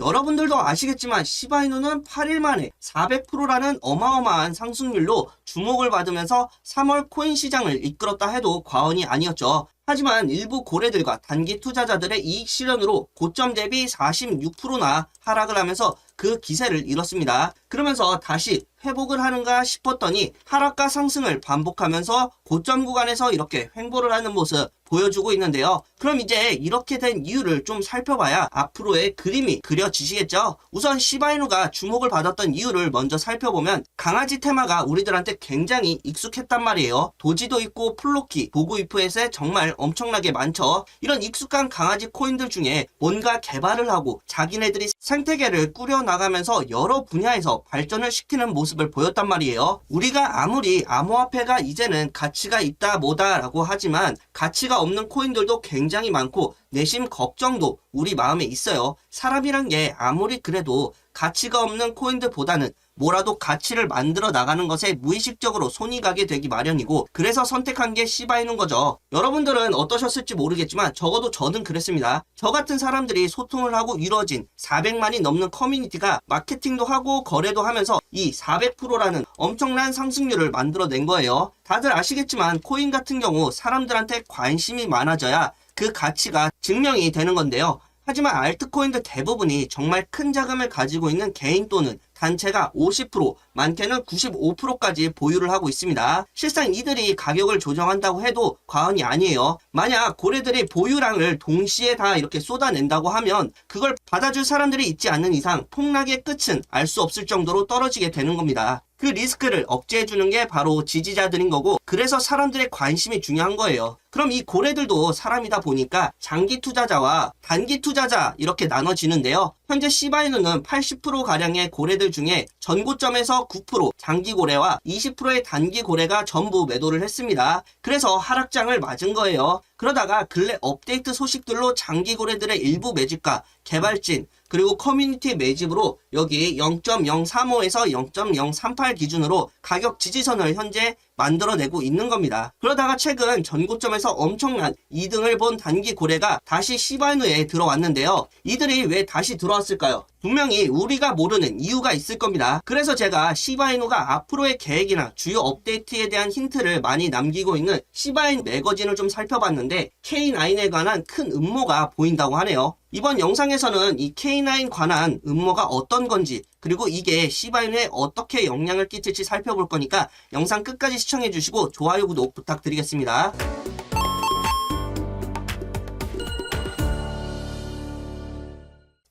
여러분들도 아시겠지만 시바이누는 8일 만에 400%라는 어마어마한 상승률로 주목을 받으면서 3월 코인 시장을 이끌었다 해도 과언이 아니었죠. 하지만 일부 고래들과 단기 투자자들의 이익 실현으로 고점 대비 46%나 하락을 하면서 그 기세를 잃었습니다. 그러면서 다시 회복을 하는가 싶었더니 하락과 상승을 반복하면서 고점 구간에서 이렇게 횡보를 하는 모습 보여주고 있는데요. 그럼 이제 이렇게 된 이유를 좀 살펴봐야 앞으로의 그림이 그려지시겠죠? 우선 시바이누가 주목을 받았던 이유를 먼저 살펴보면 강아지 테마가 우리들한테 굉장히 익숙했단 말이에요. 도지도 있고 플로키, 보그이프에서 정말 엄청나게 많죠. 이런 익숙한 강아지 코인들 중에 뭔가 개발을 하고 자기네들이 생태계를 꾸려나가면서 여러 분야에서 발전을 시키는 모습을 보였단 말이에요. 우리가 아무리 암호화폐가 이제는 가치가 있다 뭐다 라고 하지만 가치가 없는 코인들도 굉장히 많고 내심 걱정도 우리 마음에 있어요. 사람이란 게 아무리 그래도 가치가 없는 코인들보다는 뭐라도 가치를 만들어 나가는 것에 무의식적으로 손이 가게 되기 마련이고 그래서 선택한 게 시바이누인 거죠. 여러분들은 어떠셨을지 모르겠지만 적어도 저는 그랬습니다. 저 같은 사람들이 소통을 하고 이루어진 400만이 넘는 커뮤니티가 마케팅도 하고 거래도 하면서 이 400%라는 엄청난 상승률을 만들어낸 거예요. 다들 아시겠지만 코인 같은 경우 사람들한테 관심이 많아져야 그 가치가 증명이 되는 건데요. 하지만 알트코인들 대부분이 정말 큰 자금을 가지고 있는 개인 또는 단체가 50%, 많게는 95%까지 보유를 하고 있습니다. 실상 이들이 가격을 조정한다고 해도 과언이 아니에요. 만약 고래들이 보유량을 동시에 다 이렇게 쏟아낸다고 하면 그걸 받아줄 사람들이 있지 않는 이상 폭락의 끝은 알 수 없을 정도로 떨어지게 되는 겁니다. 그 리스크를 억제해주는 게 바로 지지자들인 거고 그래서 사람들의 관심이 중요한 거예요. 그럼 이 고래들도 사람이다 보니까 장기 투자자와 단기 투자자 이렇게 나눠지는데요. 현재 시바이누는 80%가량의 고래들 중에 전고점에서 9%, 장기 고래와 20%의 단기 고래가 전부 매도를 했습니다. 그래서 하락장을 맞은 거예요. 그러다가 근래 업데이트 소식들로 장기 고래들의 일부 매집과 개발진 그리고 커뮤니티 매집으로 여기 0.035에서 0.038 기준으로 가격 지지선을 현재 만들어내고 있는 겁니다. 그러다가 최근 전고점에서 엄청난 이등을 본 단기 고래가 다시 시바이누에 들어왔는데요. 이들이 왜 다시 들어왔을까요? 분명히 우리가 모르는 이유가 있을 겁니다. 그래서 제가 시바이누가 앞으로의 계획이나 주요 업데이트에 대한 힌트를 많이 남기고 있는 시바이누 매거진을 좀 살펴봤는데 K9에 관한 큰 음모가 보인다고 하네요. 이번 영상에서는 이 K9 관한 음모가 어떤 건지 그리고 이게 시바이누에 어떻게 영향을 끼칠지 살펴볼 거니까 영상 끝까지 시청해주시고 좋아요, 구독 부탁드리겠습니다.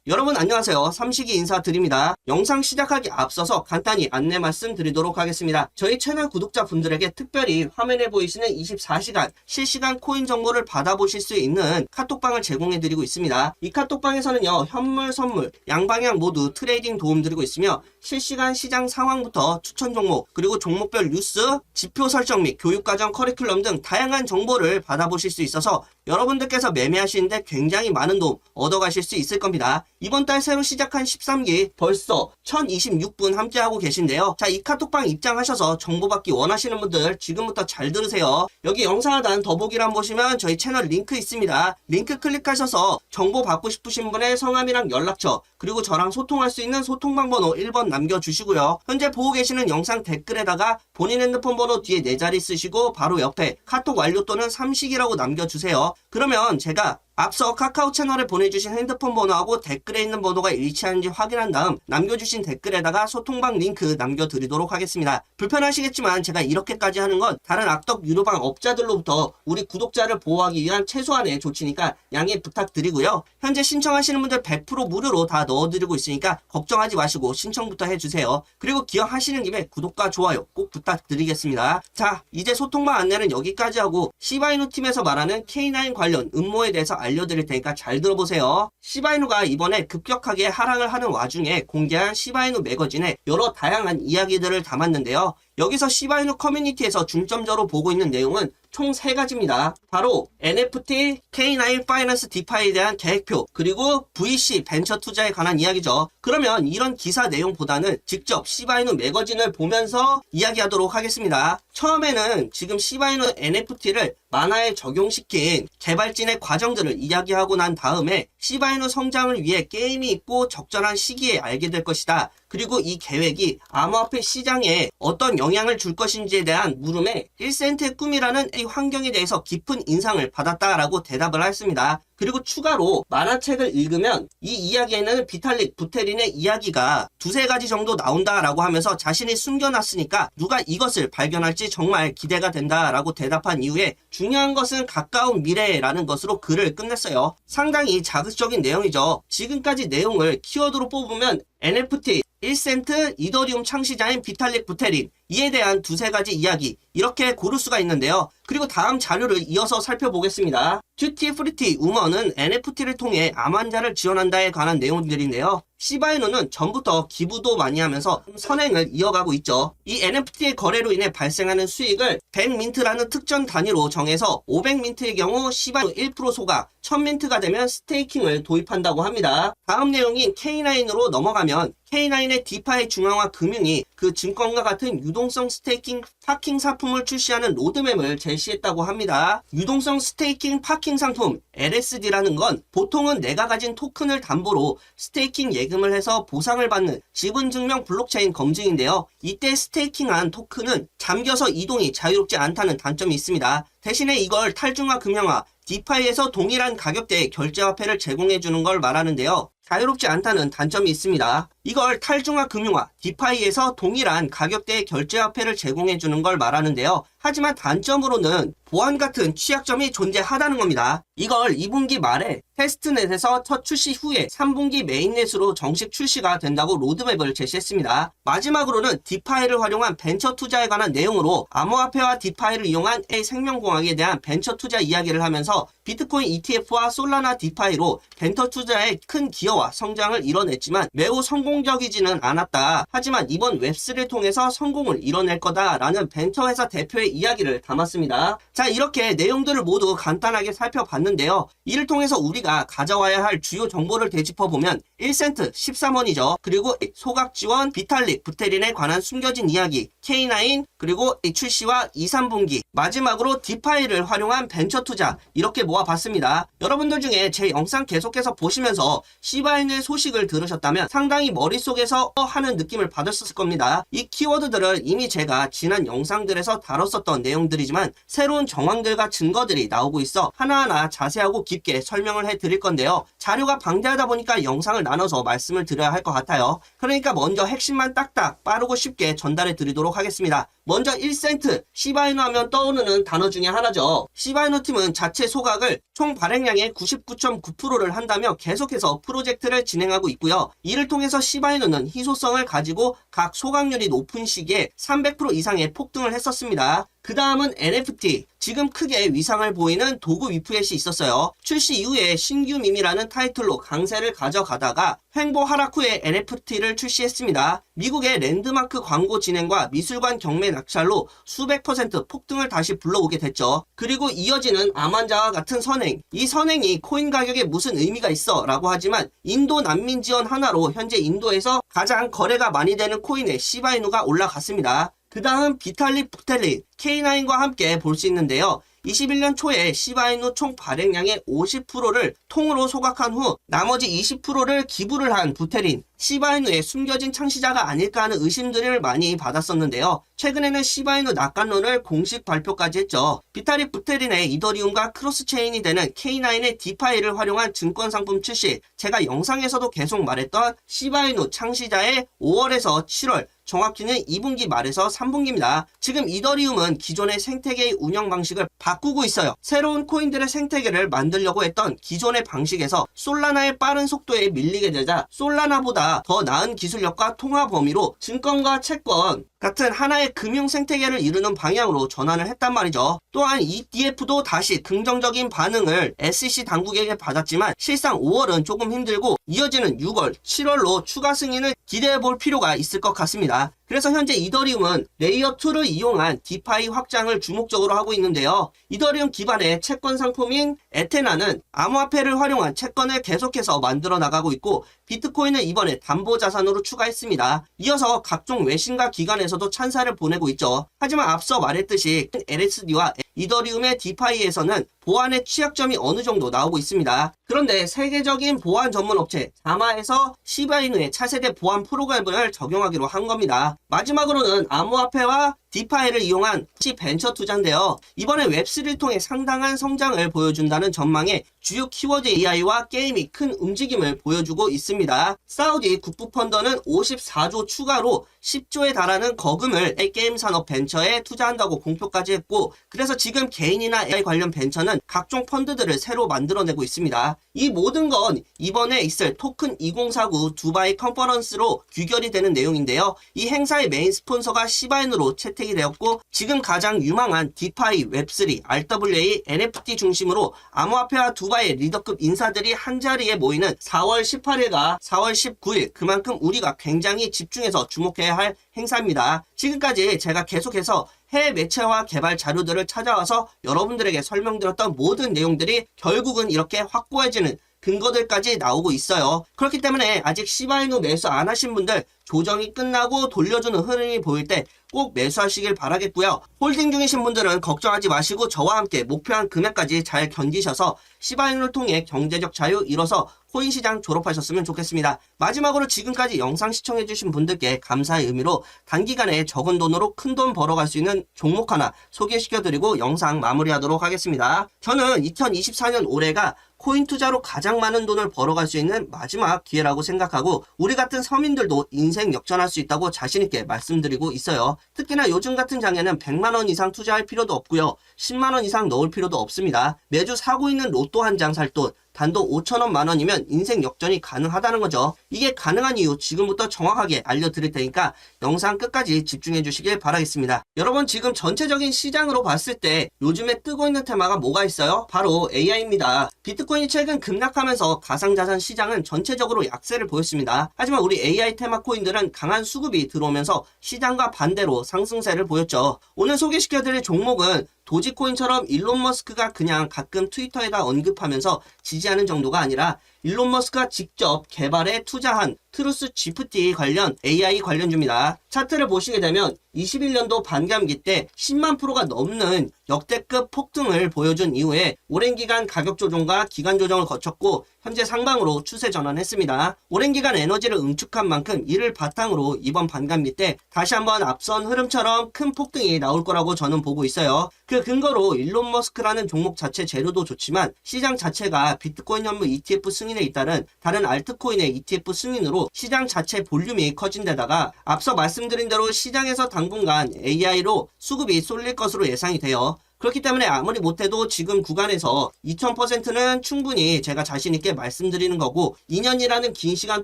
여러분 안녕하세요. 삼식이 인사드립니다. 영상 시작하기 앞서서 간단히 안내 말씀드리도록 하겠습니다. 저희 채널 구독자분들에게 특별히 화면에 보이시는 24시간 실시간 코인 정보를 받아보실 수 있는 카톡방을 제공해드리고 있습니다. 이 카톡방에서는요 현물, 선물, 양방향 모두 트레이딩 도움드리고 있으며 실시간 시장 상황부터 추천 종목 그리고 종목별 뉴스, 지표 설정 및 교육과정 커리큘럼 등 다양한 정보를 받아보실 수 있어서 여러분들께서 매매하시는데 굉장히 많은 도움 얻어가실 수 있을 겁니다. 이번 달 새로 시작한 13기 벌써 1026분 함께하고 계신데요. 자, 이 카톡방 입장하셔서 정보받기 원하시는 분들 지금부터 잘 들으세요. 여기 영상 하단 더보기란 보시면 저희 채널 링크 있습니다. 링크 클릭하셔서 정보 받고 싶으신 분의 성함이랑 연락처 그리고 저랑 소통할 수 있는 소통방 번호 1번 남겨주시고요. 현재 보고 계시는 영상 댓글에다가 본인 핸드폰 번호 뒤에 4자리 쓰시고 바로 옆에 카톡 완료 또는 삼식이라고 남겨주세요. 그러면 제가 앞서 카카오 채널에 보내주신 핸드폰 번호하고 댓글에 있는 번호가 일치하는지 확인한 다음 남겨주신 댓글에다가 소통방 링크 남겨드리도록 하겠습니다. 불편하시겠지만 제가 이렇게까지 하는 건 다른 악덕 유료방 업자들로부터 우리 구독자를 보호하기 위한 최소한의 조치니까 양해 부탁드리고요. 현재 신청하시는 분들 100% 무료로 다 넣어드리고 있으니까 걱정하지 마시고 신청부터 해주세요. 그리고 기억하시는 김에 구독과 좋아요 꼭 부탁드리겠습니다. 자, 이제 소통방 안내는 여기까지 하고 시바이누 팀에서 말하는 K9 관련 음모에 대해서 알려드릴 테니까 잘 들어보세요. 시바이누가 이번에 급격하게 하락을 하는 와중에 공개한 시바이누 매거진에 여러 다양한 이야기들을 담았는데요. 여기서 시바이누 커뮤니티에서 중점적으로 보고 있는 내용은 총 3가지입니다. 바로 NFT, K9 파이낸스 디파이에 대한 계획표, 그리고 VC 벤처 투자에 관한 이야기죠. 그러면 이런 기사 내용보다는 직접 시바이누 매거진을 보면서 이야기하도록 하겠습니다. 처음에는 지금 시바이누 NFT를 만화에 적용시킨 개발진의 과정들을 이야기하고 난 다음에 시바이누 성장을 위해 게임이 있고 적절한 시기에 알게 될 것이다. 그리고 이 계획이 암호화폐 시장에 어떤 영향을 줄 것인지에 대한 물음에 1센트의 꿈이라는 이 환경에 대해서 깊은 인상을 받았다라고 대답을 했습니다. 그리고 추가로 만화책을 읽으면 이 이야기에는 비탈릭 부테린의 이야기가 두세 가지 정도 나온다라고 하면서 자신이 숨겨놨으니까 누가 이것을 발견할지 정말 기대가 된다라고 대답한 이후에 중요한 것은 가까운 미래라는 것으로 글을 끝냈어요. 상당히 자극적인 내용이죠. 지금까지 내용을 키워드로 뽑으면 NFT, 1센트, 이더리움 창시자인 비탈릭 부테린, 이에 대한 두세 가지 이야기 이렇게 고를 수가 있는데요. 그리고 다음 자료를 이어서 살펴보겠습니다. 튜티 프리티 우먼은 NFT를 통해 암 환자를 지원한다에 관한 내용들인데요. 시바이누는 전부터 기부도 많이 하면서 선행을 이어가고 있죠. 이 NFT의 거래로 인해 발생하는 수익을 100민트라는 특정 단위로 정해서 500민트의 경우 시바이누 1% 소각, 1000민트가 되면 스테이킹을 도입한다고 합니다. 다음 내용인 K9으로 넘어가면 K9의 디파이 중앙화 금융이 그 증권과 같은 유동성 스테이킹 파킹 상품을 출시하는 로드맵을 제시했다고 합니다. 유동성 스테이킹 파킹 상품 LSD라는 건 보통은 내가 가진 토큰을 담보로 스테이킹 예금을 해서 보상을 받는 지분증명 블록체인 검증인데요. 이때 스테이킹한 토큰은 잠겨서 이동이 자유롭지 않다는 단점이 있습니다. 대신에 이걸 탈중화 금융화 디파이에서 동일한 가격대의 결제화폐를 제공해주는 걸 말하는데요. 자유롭지 않다는 단점이 있습니다. 이걸 탈중화 금융화, 디파이에서 동일한 가격대의 결제화폐를 제공해주는 걸 말하는데요. 하지만 단점으로는 보안 같은 취약점이 존재하다는 겁니다. 이걸 2분기 말에 테스트넷에서 첫 출시 후에 3분기 메인넷으로 정식 출시가 된다고 로드맵을 제시했습니다. 마지막으로는 디파이를 활용한 벤처 투자에 관한 내용으로 암호화폐와 디파이를 이용한 A 생명공학에 대한 벤처 투자 이야기를 하면서 비트코인 ETF와 솔라나 디파이로 벤처 투자의 큰 기여와 성장을 이뤄냈지만 매우 성공적이지는 않았다. 하지만 이번 웹3를 통해서 성공을 이뤄낼 거다라는 벤처 회사 대표의 이야기를 담았습니다. 자, 이렇게 내용들을 모두 간단하게 살펴봤는데요. 이를 통해서 우리가 가져와야 할 주요 정보를 되짚어보면 1센트 13원이죠. 그리고 소각 지원, 비탈릭, 부테린에 관한 숨겨진 이야기, K9, 그리고 출시와 2, 3분기, 마지막으로 디파이를 활용한 벤처 투자, 이렇게 모아봤습니다. 여러분들 중에 제 영상 계속해서 보시면서 시바이누의 소식을 들으셨다면 상당히 머릿속에서 하는 느낌을 받았을 겁니다. 이 키워드들은 이미 제가 지난 영상들에서 다뤘었던 내용들이지만 새로운 정황들과 증거들이 나오고 있어 하나하나 자세하고 깊게 설명을 해드릴 건데요. 자료가 방대하다 보니까 영상을 나눠서 말씀을 드려야 할 것 같아요. 그러니까 먼저 핵심만 딱딱 빠르고 쉽게 전달해 드리도록 하겠습니다. 먼저 1센트, 시바이누 하면 떠오르는 단어 중에 하나죠. 시바이누 팀은 자체 소각을 총 발행량의 99.9%를 한다며 계속해서 프로젝트를 진행하고 있고요. 이를 통해서 시바이누는 희소성을 가지고 각 소각률이 높은 시기에 300% 이상의 폭등을 했었습니다. 그 다음은 NFT. 지금 크게 위상을 보이는 도구 위프렛이 있었어요. 출시 이후에 신규 밈이라는 타이틀로 강세를 가져가다가 횡보 하락 후에 NFT를 출시했습니다. 미국의 랜드마크 광고 진행과 미술관 경매 낙찰로 수백 % 폭등을 다시 불러오게 됐죠. 그리고 이어지는 암환자와 같은 선행. 이 선행이 코인 가격에 무슨 의미가 있어 라고 하지만 인도 난민 지원 하나로 현재 인도에서 가장 거래가 많이 되는 코인의 시바이누가 올라갔습니다. 그 다음 비탈릭 부텔릭 K9과 함께 볼 수 있는데요. 21년 초에 시바이누 총 발행량의 50%를 통으로 소각한 후 나머지 20%를 기부를 한 부테린, 시바이누의 숨겨진 창시자가 아닐까 하는 의심들을 많이 받았었는데요. 최근에는 시바이누 낙관론을 공식 발표까지 했죠. 비탈릭 부테린의 이더리움과 크로스체인이 되는 K9의 디파이를 활용한 증권 상품 출시, 제가 영상에서도 계속 말했던 시바이누 창시자의 5월에서 7월, 정확히는 2분기 말에서 3분기입니다. 지금 이더리움은 기존의 생태계의 운영 방식을 바꾸고 있어요. 새로운 코인들의 생태계를 만들려고 했던 기존의 방식에서 솔라나의 빠른 속도에 밀리게 되자 솔라나보다 더 나은 기술력과 통화 범위로 증권과 채권 같은 하나의 금융 생태계를 이루는 방향으로 전환을 했단 말이죠. 또한 ETF도 다시 긍정적인 반응을 SEC 당국에게 받았지만 실상 5월은 조금 힘들고 이어지는 6월, 7월로 추가 승인을 기대해 볼 필요가 있을 것 같습니다. 그래서 현재 이더리움은 레이어 2를 이용한 디파이 확장을 주목적으로 하고 있는데요. 이더리움 기반의 채권 상품인 에테나는 암호화폐를 활용한 채권을 계속해서 만들어 나가고 있고 비트코인을 이번에 담보자산으로 추가했습니다. 이어서 각종 외신과 기관에서도 찬사를 보내고 있죠. 하지만 앞서 말했듯이 LSD와 이더리움의 디파이에서는 보안의 취약점이 어느 정도 나오고 있습니다. 그런데 세계적인 보안 전문 업체 자마에서 시바이누의 차세대 보안 프로그램을 적용하기로 한 겁니다. 마지막으로는 암호화폐와 디파이를 이용한 벤처 투자인데요. 이번에 웹3를 통해 상당한 성장을 보여준다는 전망에 주요 키워드 AI와 게임이 큰 움직임을 보여주고 있습니다. 사우디 국부 펀더는 54조 추가로 10조에 달하는 거금을 게임 산업 벤처에 투자한다고 공표까지 했고, 그래서 지금 개인이나 AI 관련 벤처는 각종 펀드들을 새로 만들어내고 있습니다. 이 모든 건 이번에 있을 토큰 2049 두바이 컨퍼런스로 귀결이 되는 내용인데요. 이 행사의 메인 스폰서가 시바인으로 채택이 되었고, 지금 가장 유망한 디파이, 웹3, RWA, NFT 중심으로 암호화폐와 두바이의 리더급 인사들이 한자리에 모이는 4월 18일과 4월 19일, 그만큼 우리가 굉장히 집중해서 주목해야 할 행사입니다. 지금까지 제가 계속해서 해외 매체와 개발 자료들을 찾아와서 여러분들에게 설명드렸던 모든 내용들이 결국은 이렇게 확고해지는 근거들까지 나오고 있어요. 그렇기 때문에 아직 시바이누 매수 안 하신 분들, 조정이 끝나고 돌려주는 흐름이 보일 때 꼭 매수하시길 바라겠고요. 홀딩 중이신 분들은 걱정하지 마시고 저와 함께 목표한 금액까지 잘 견디셔서 시바이누를 통해 경제적 자유 이뤄서 코인 시장 졸업하셨으면 좋겠습니다. 마지막으로 지금까지 영상 시청해주신 분들께 감사의 의미로 단기간에 적은 돈으로 큰 돈 벌어갈 수 있는 종목 하나 소개시켜드리고 영상 마무리하도록 하겠습니다. 저는 2024년 올해가 코인 투자로 가장 많은 돈을 벌어갈 수 있는 마지막 기회라고 생각하고, 우리 같은 서민들도 인생 역전할 수 있다고 자신있게 말씀드리고 있어요. 특히나 요즘 같은 장에는 100만원 이상 투자할 필요도 없고요. 10만원 이상 넣을 필요도 없습니다. 매주 사고 있는 로또 한 장 살 돈, 단돈 5천원 만원이면 인생 역전이 가능하다는 거죠. 이게 가능한 이유 지금부터 정확하게 알려드릴 테니까 영상 끝까지 집중해 주시길 바라겠습니다. 여러분, 지금 전체적인 시장으로 봤을 때 요즘에 뜨고 있는 테마가 뭐가 있어요? 바로 AI입니다. 비트코인이 최근 급락하면서 가상자산 시장은 전체적으로 약세를 보였습니다. 하지만 우리 AI 테마 코인들은 강한 수급이 들어오면서 시장과 반대로 상승세를 보였죠. 오늘 소개시켜드릴 종목은 도지코인처럼 일론 머스크가 그냥 가끔 트위터에다 언급하면서 지지하는 정도가 아니라 일론 머스크가 직접 개발에 투자한 트루스 GPT 관련 AI 관련주입니다. 차트를 보시게 되면 21년도 반감기 때 10만 프로가 넘는 역대급 폭등을 보여준 이후에 오랜 기간 가격 조정과 기간 조정을 거쳤고 현재 상방으로 추세 전환했습니다. 오랜 기간 에너지를 응축한 만큼 이를 바탕으로 이번 반감기 때 다시 한번 앞선 흐름처럼 큰 폭등이 나올 거라고 저는 보고 있어요. 그 근거로 일론 머스크라는 종목 자체 재료도 좋지만 시장 자체가 비트코인 현물 ETF 승인에 잇따른 다른 알트코인의 ETF 승인으로 시장 자체 볼륨이 커진 데다가 앞서 말씀드린 대로 시장에서 당분간 AI로 수급이 쏠릴 것으로 예상이 돼요. 그렇기 때문에 아무리 못해도 지금 구간에서 2000%는 충분히 제가 자신있게 말씀드리는 거고, 2년이라는 긴 시간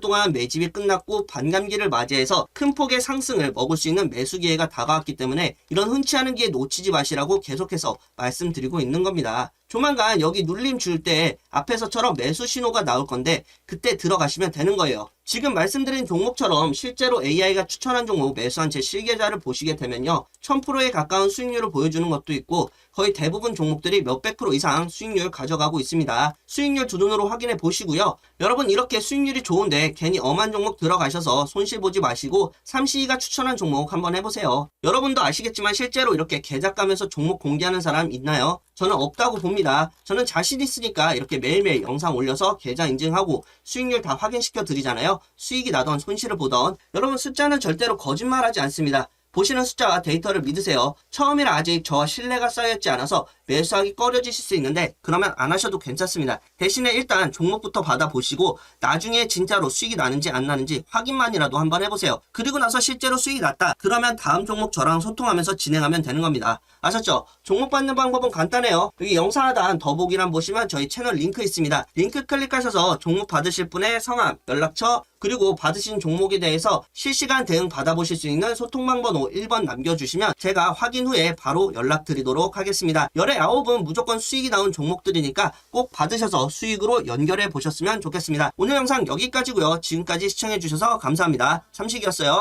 동안 매집이 끝났고 반감기를 맞이해서 큰 폭의 상승을 먹을 수 있는 매수 기회가 다가왔기 때문에 이런 흔치 않은 기회 놓치지 마시라고 계속해서 말씀드리고 있는 겁니다. 조만간 여기 눌림 줄 때 앞에서처럼 매수 신호가 나올 건데 그때 들어가시면 되는 거예요. 지금 말씀드린 종목처럼 실제로 AI가 추천한 종목 매수한 제 실계좌를 보시게 되면요, 1000%에 가까운 수익률을 보여주는 것도 있고 거의 대부분 종목들이 몇백 프로 이상 수익률 가져가고 있습니다. 수익률 두 눈으로 확인해 보시고요. 여러분, 이렇게 수익률이 좋은데 괜히 엄한 종목 들어가셔서 손실 보지 마시고 삼시이가 추천한 종목 한번 해보세요. 여러분도 아시겠지만 실제로 이렇게 계좌 까면서 종목 공개하는 사람 있나요? 저는 없다고 봅니다. 저는 자신 있으니까 이렇게 매일매일 영상 올려서 계좌 인증하고 수익률 다 확인시켜 드리잖아요. 수익이 나던 손실을 보던. 여러분, 숫자는 절대로 거짓말하지 않습니다. 보시는 숫자와 데이터를 믿으세요. 처음이라 아직 저와 신뢰가 쌓였지 않아서 매수하기 꺼려지실 수 있는데 그러면 안 하셔도 괜찮습니다. 대신에 일단 종목부터 받아보시고 나중에 진짜로 수익이 나는지 안 나는지 확인만이라도 한번 해보세요. 그리고 나서 실제로 수익이 났다 그러면 다음 종목 저랑 소통하면서 진행하면 되는 겁니다. 아셨죠? 종목 받는 방법은 간단해요. 여기 영상 하단 더보기란 보시면 저희 채널 링크 있습니다. 링크 클릭하셔서 종목 받으실 분의 성함, 연락처, 그리고 받으신 종목에 대해서 실시간 대응 받아보실 수 있는 소통방번호 1번 남겨주시면 제가 확인 후에 바로 연락드리도록 하겠습니다. 열의 9은 무조건 수익이 나온 종목들이니까 꼭 받으셔서 수익으로 연결해 보셨으면 좋겠습니다. 오늘 영상 여기까지고요. 지금까지 시청해주셔서 감사합니다. 삼식이었어요.